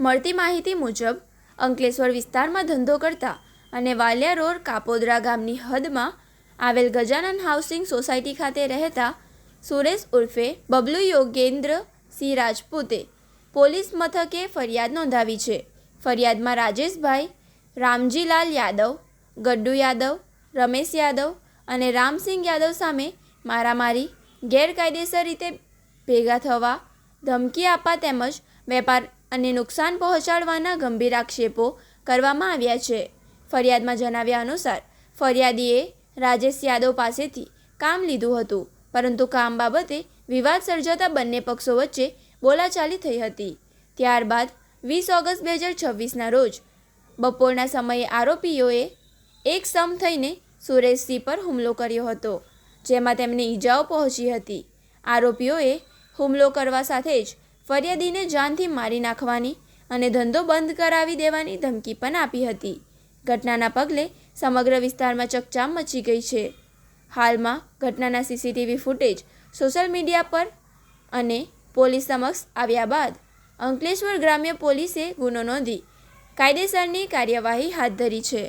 મળતી માહિતી મુજબ અંકલેશ્વર વિસ્તારમાં ધંધો કરતા અને વાલિયા રોડ કાપોદરા ગામની હદમાં આવેલ ગજાનન હાઉસિંગ સોસાયટી ખાતે રહેતા સુરેશ ઉર્ફે બબલુ યોગેન્દ્ર સિંહ રાજપૂતે પોલીસ મથકે ફરિયાદ નોંધાવી છે. ફરિયાદમાં રાજેશભાઈ રામજીલાલ યાદવ, ગડ્ડુ યાદવ, રમેશ યાદવ અને રામસિંહ યાદવ સામે મારામારી, ગેરકાયદેસર રીતે ભેગા થવા, ધમકી આપવા તેમજ વેપાર અને નુકસાન પહોંચાડવાના ગંભીર આક્ષેપો કરવામાં આવ્યા છે. ફરિયાદમાં જણાવ્યા અનુસાર ફરિયાદીએ રાજેશ યાદવ પાસેથી કામ લીધું હતું, પરંતુ કામ બાબતે વિવાદ સર્જાતા બંને પક્ષો વચ્ચે બોલાચાલી થઈ હતી. ત્યારબાદ 20 ઓગસ્ટ 2026ના રોજ બપોરના સમયે આરોપીઓએ એક સમ થઈને સુરેશસિંહ પર હુમલો કર્યો હતો, જેમાં તેમને ઈજાઓ પહોંચી હતી. આરોપીઓએ હુમલો કરવા સાથે જ ફરિયાદીને જાનથી મારી નાખવાની અને ધંધો બંધ કરાવી દેવાની ધમકી પણ આપી હતી. ઘટનાના પગલે સમગ્ર વિસ્તારમાં ચકચાર મચી ગઈ છે. હાલમાં ઘટનાના સીસીટીવી ફૂટેજ સોશિયલ મીડિયા પર અને પોલીસ સમક્ષ આવ્યા બાદ અંકલેશ્વર ગ્રામ્ય પોલીસે ગુનો નોંધી કાયદેસરની કાર્યવાહી હાથ ધરી છે.